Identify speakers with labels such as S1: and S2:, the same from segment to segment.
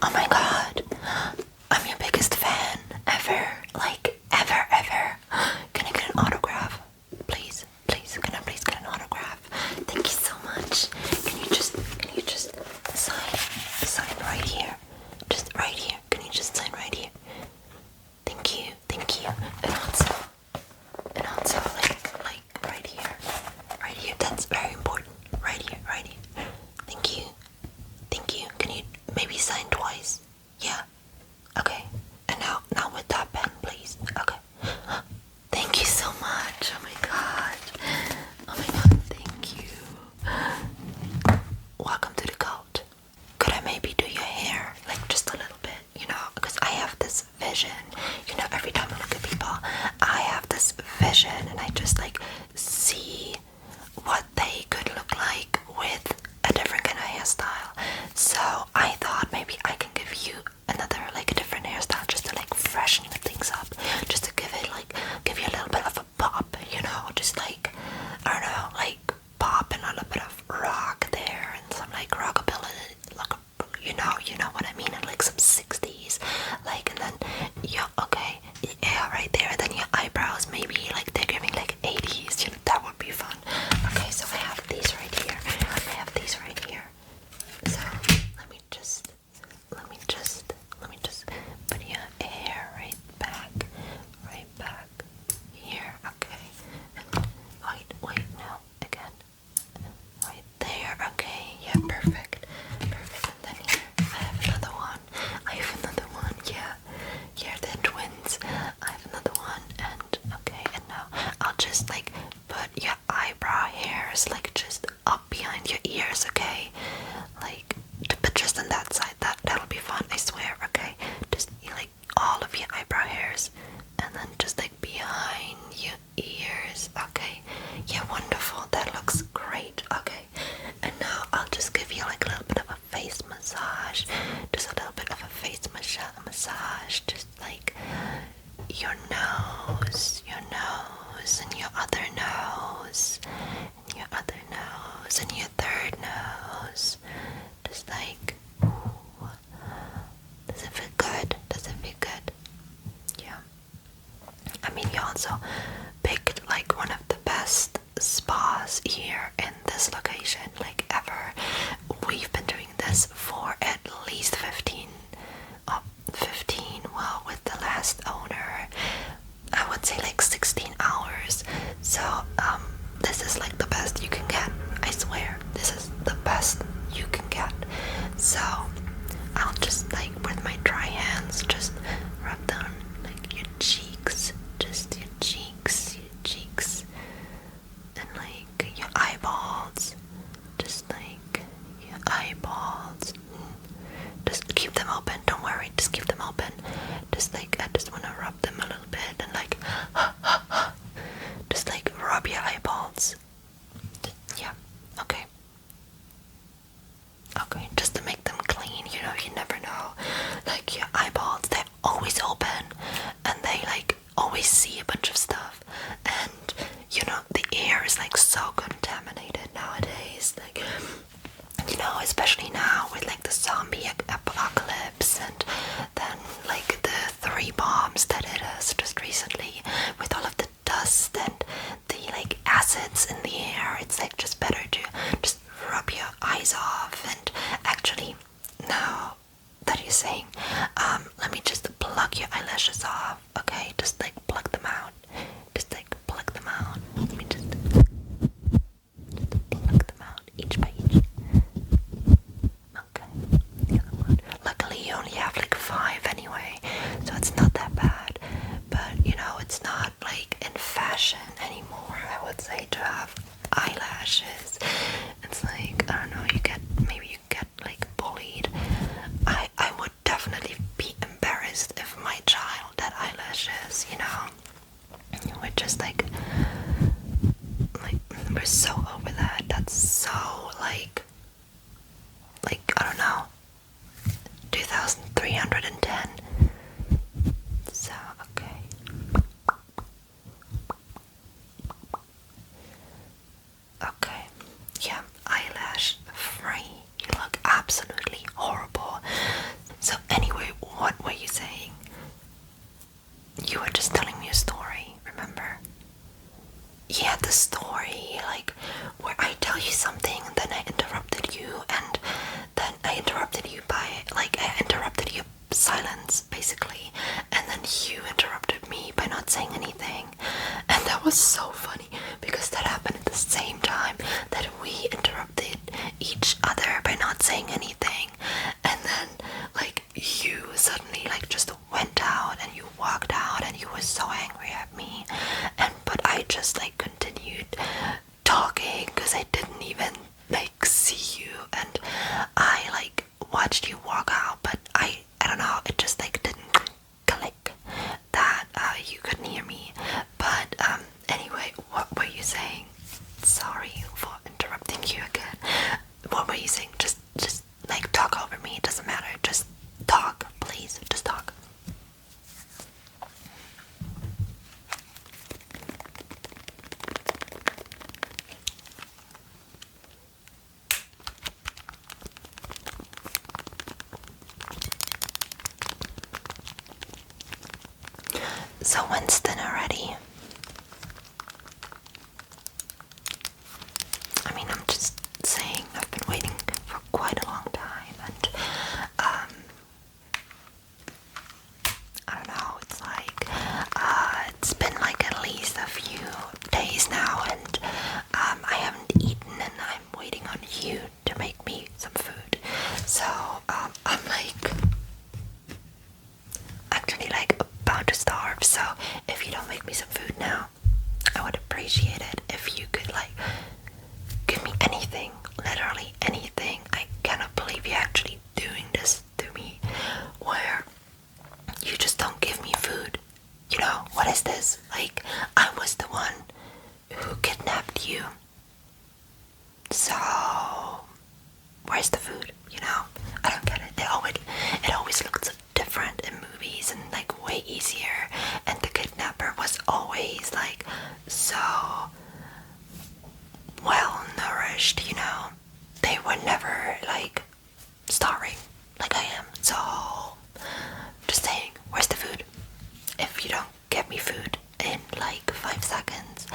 S1: Oh my god, I'm your biggest fan ever. Like, ever. Can I get an autograph? Please, can I please get an autograph? Thank you so much. Can you just sign right here? Just right here. Can you just sign right here? Thank you. And also, like right here. That's very important. Right here. Thank you. Can you maybe sign twice? Yeah. Okay. And now with that pen, please. Okay. Thank you so much. Oh my god. Thank you. Welcome to the cult. Could I maybe do your hair? Like just a little bit, because I have this vision. Every time I look at people, I have this vision and I just like see what they could look like with a different kind of hairstyle. So I thought maybe I can give you another, like a different hairstyle, just to like freshen things up, just to give you a little bit of a pop, just like, I don't know, like pop and a little bit of rock there and some like rockabilly, like, you know what I mean, and like some 60s, like, and then okay, yeah, right there, and then your eyebrows maybe like they're giving like 80s, that would be fun. Okay, so I have these right here. So let me just put your hair right back here. Okay, and wait, no, again, right there. Okay, yeah, perfect. And then here, I have another one. Yeah, they're twins. I have another one, and okay, and now I'll just like put your eyebrow hairs like just up behind your ears, okay? Like, but just on that side. That'll be fun, I swear, okay? Just like all of your eyebrow hairs, and then just like behind your ears, okay? Yeah, wonderful. That looks great, okay? And now I'll just give you like a little bit of a face massage, just a little bit of a face massage, just like your nose, and your other nose, and your other nose, and your third nose, just like, ooh. Does it feel good? Yeah. I mean, you also picked like one of the best spas here in this location, like ever. We've been doing this for at least 15, well, with the last owner, I would say like 16 hours. So, this is like the best you can get. I swear, this is the best you can get. So, I'll just like with my dry hands just rub down like your cheeks, just your cheeks, and like your eyeballs, just like your eyeballs. Just keep them open, don't worry, just keep them open. Just like, I just want to rub them a little bit and like, just like rub your eyeballs. Yeah, okay. Okay, just to make them clean, you never know. Like your eyeballs, they're always open and they like always see a bunch of stuff. And the air is like so contaminated nowadays. Like, especially now with like the zombie apocalypse, and then like the 3 bombs that hit us just recently with all of the dust and the like acids in the air. It's like just better to just rub your eyes off. And actually, now that you're saying, let me just pluck your eyelashes off, okay? Just like pluck them out. Let me just pluck them out each by each. Okay. So when's dinner ready? I mean, I'm just saying, I've been waiting for quite a long time, and I don't know, it's like, it's been like at least a few days now, and I haven't eaten, and I'm waiting on you to make me some food. So, I'm like, actually like about to starve, so if you don't make me some food now, I would appreciate it if you could like give me anything, literally anything. I cannot believe you're actually doing this to me, where you just don't give me food. You know, what is this? Like, I was the one who kidnapped you. So, where's the food? You know? I don't get it. It always looks different in movies and like way easier. And the kidnapper was always like so well nourished, you know? They were never like starving like I am. So, just saying, where's the food? If you don't get me food in like 5 seconds,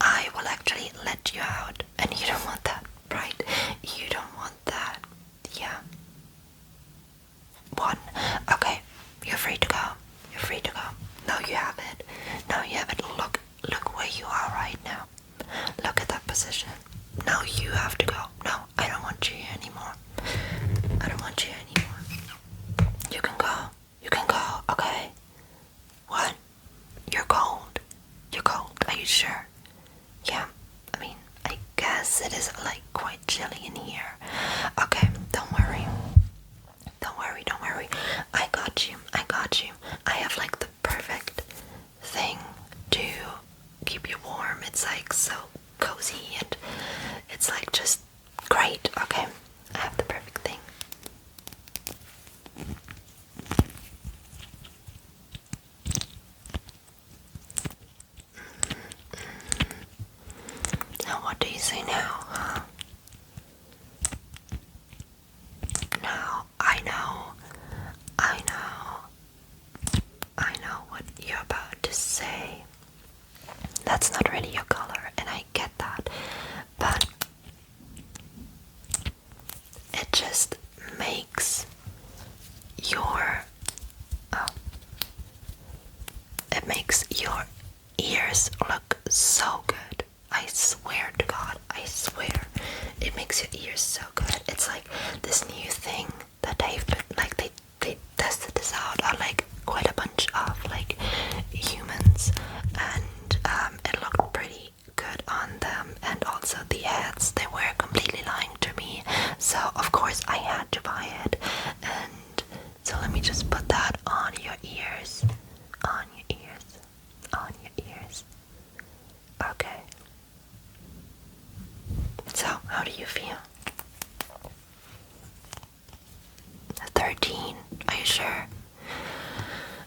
S1: I will actually let you out. And you don't want that, right? You don't want that. Yeah. 1. Okay. You're free to go. You're free to go. Now you have it. Now you have it. Look where you are right now. Look at that position. Now you have to go. No, I don't want you here anymore. I don't want you anymore. You can go. You can go. Okay. What? You're cold. You're cold. Are you sure? Yeah. I mean, I guess it is like quite chilly in here. Okay. Don't worry. Don't worry. Don't worry. I got you. I got you. I have like the perfect thing to keep you warm. It's like so cozy and it's like just great. Okay. I have the perfect thing. Now what do you say now, huh? Now, I know what you're about to say. That's not really your color, and I get that, but it just makes your ears look so good. I swear to God, I swear, it makes your ears so good. It's like this new thing that they've been like they tested this out on like quite a bunch of like humans, and it looked pretty good on them. And also the ads, they were completely lying to me, so of course I had to buy it. And so let me just put that on your ears, on your ears, on your ears. Okay. So, how do you feel? 13. Are you sure?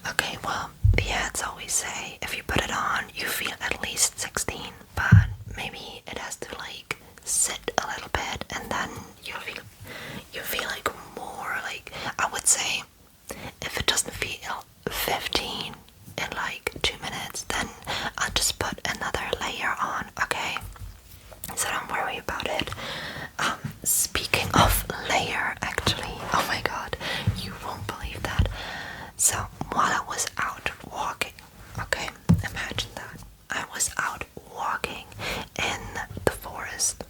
S1: Okay, well, the ads always say if you put it on, you feel at least 16, but maybe it has to like sit a little bit, and then you feel like more. Like, I would say if it doesn't feel 15 in like 2 minutes, then I'll just put another layer on. Okay, so don't worry about it. Speaking of layer, actually, oh my god, you won't believe that. So while I was out walking, okay, imagine that I was out walking in the forest.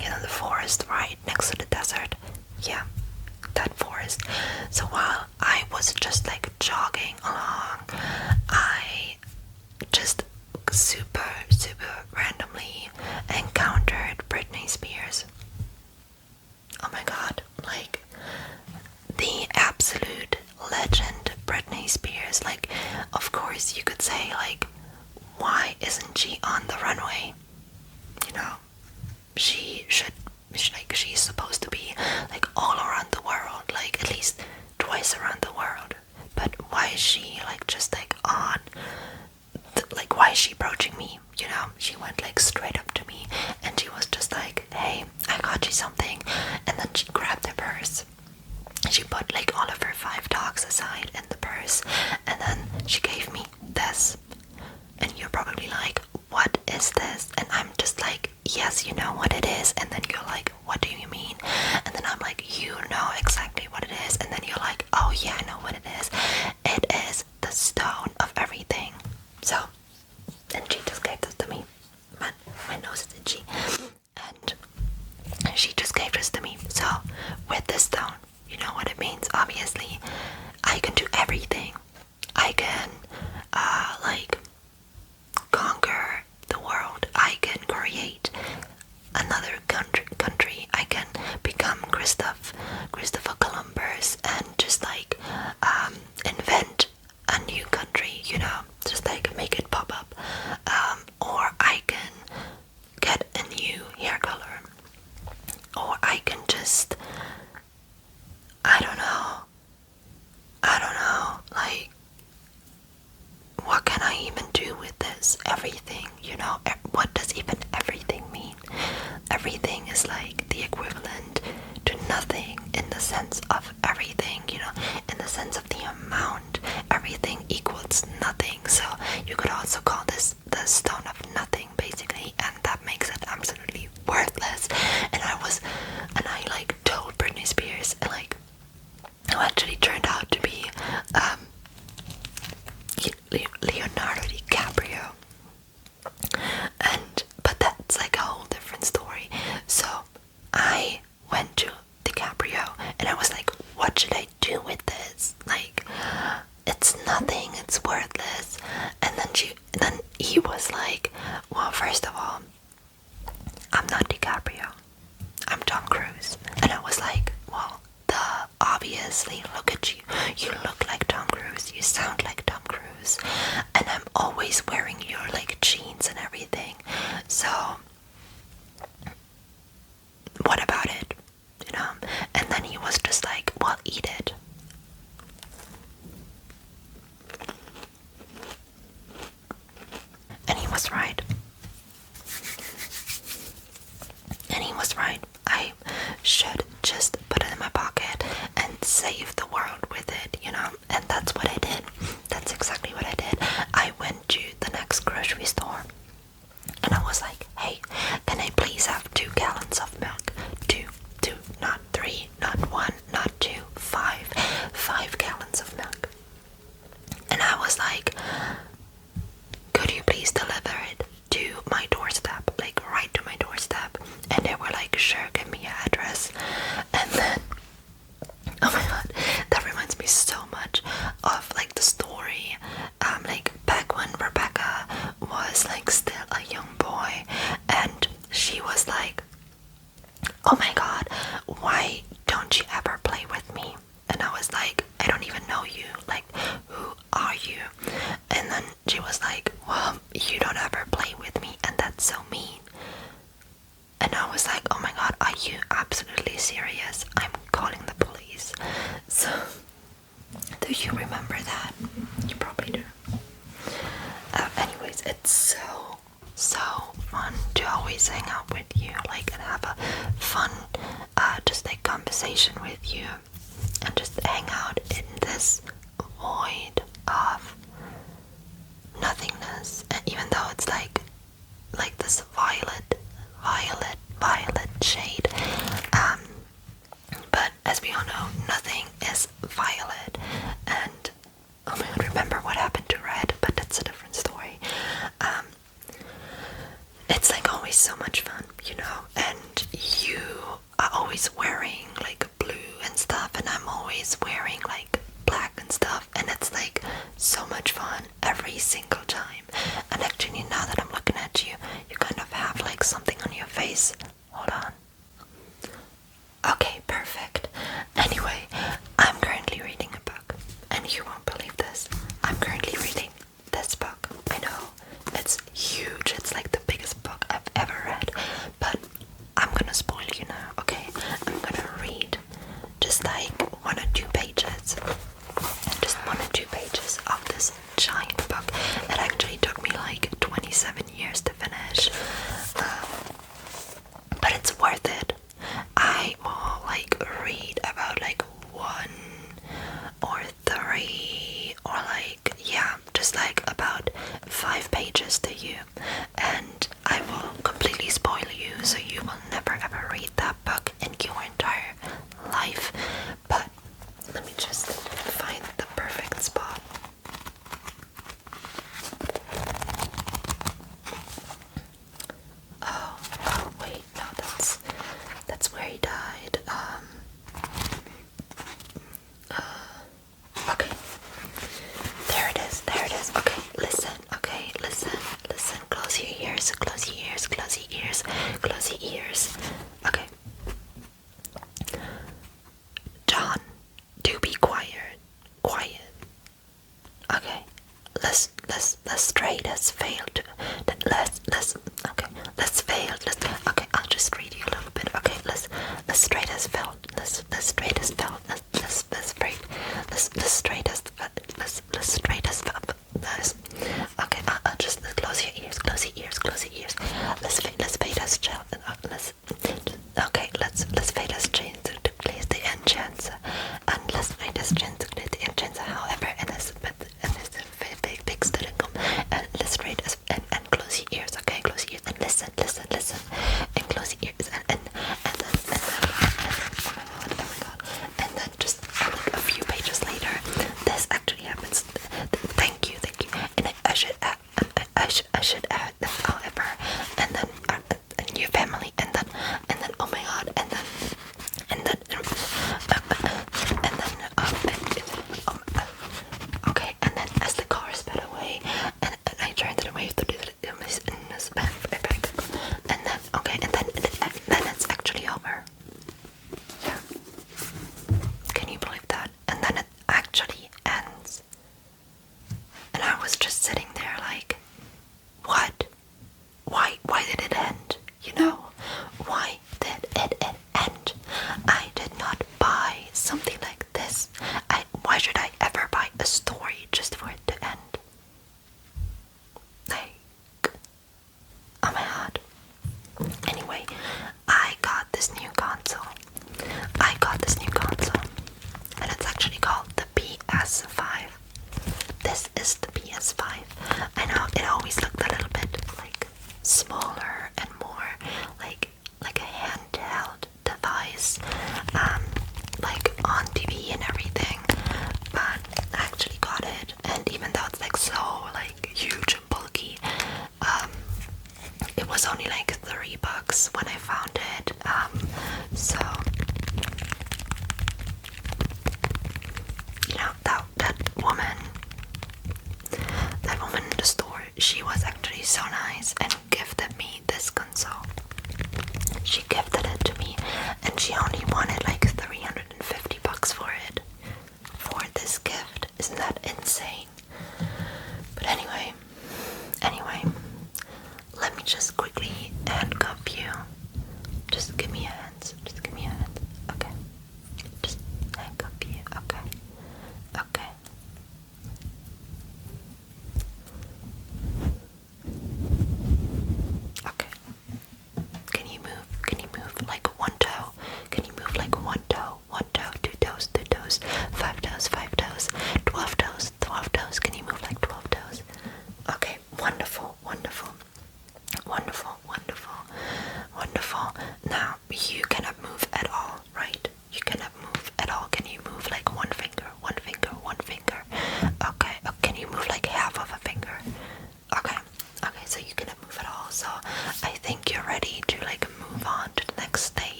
S1: You know, the forest right next to the desert. Yeah, that forest. So while I was just like jogging along, I just super randomly encountered Britney Spears. Oh my god, like the absolute legend Britney Spears. Like, of course you could say like, why isn't she on the runway? You know, she's supposed to be like all around the world, like at least twice around the world. But why is she like just like on like, why is she approaching me? You know, she went like straight up to me and she was just like, hey, I got you something. And then she grabbed her purse. She put like all of her 5 dogs aside in the purse, and then she gave me this. what it means. Obviously, I can do everything. I can, like, conquer the world. I can create another country. I can become Christopher Columbus and just like invent a new country, you know, just like make it pop up. Or I can get a new hair color, or I can just, I don't know, like, what can I even do with this? Everything, you know, what does even everything mean? Everything is like the equivalent to nothing in the sense of everything, you know, in the sense of the amount. Everything equals nothing. So you could also call this the stone of nothing, basically, and that makes it absolutely worthless. And I like told Britney Spears, and like, who actually turned out to be Leonardo DiCaprio. But that's like a whole different story. So I went to DiCaprio and I was like, what should I do with this? Like, it's nothing, it's worthless. And then he was like, well, first of all, I'm not DiCaprio, I'm Tom Cruise. And I was like, well, obviously, look at you. You look like Tom Cruise, you sound like Tom Cruise, and I'm always wearing your like jeans and everything. So what about it? You know? And then he was just like, well, eat it. And he was right. I should just put it in my pocket and save the world with it, you know? And that's what I did. That's exactly what I did. I went to the next grocery store and I was like, hey, can I please have 2 gallons of milk? Two, not 3, not 1, not 2, 5 gallons of milk. And I was like, could you please deliver it to my doorstep, like right to my doorstep? And they were like, sure, give me your address. And then, oh my god, that reminds me so much of like the story, like back when Rebecca was like still a young boy, and she was like, oh my god, why don't you ever play with me? And I was like, I don't even know you, like, who are you? And then she was like, well, you don't ever play with me, and that's so mean. And I was like, oh my god, are you absolutely serious? I'm calling the police. So, do you remember that? You probably do. Anyways, it's so fun to always hang out with you, like, and have a fun, just like conversation with you, and just hang out in this void of nothingness. And even though it's like this violet shade, but as we all know, nothing is violet. And oh my god, remember what happened to red, but that's a different story. It's like always so much fun, you know, and you are always wearing like blue and stuff, and I'm always wearing like black and stuff, and it's like so much fun every single time. And actually, now that I'm looking at you, you kind of have like something on your face. Hold on. Okay, perfect. Anyway, I'm currently reading a book, and you won't believe this. I'm currently reading this book. I know, it's huge. It's like the biggest book I've ever read, but I'm gonna spoil you now, okay? I'm gonna read just like 1 or 2 pages. Just 1 or 2 pages of this giant book. It actually took me like 27 years to finish. has failed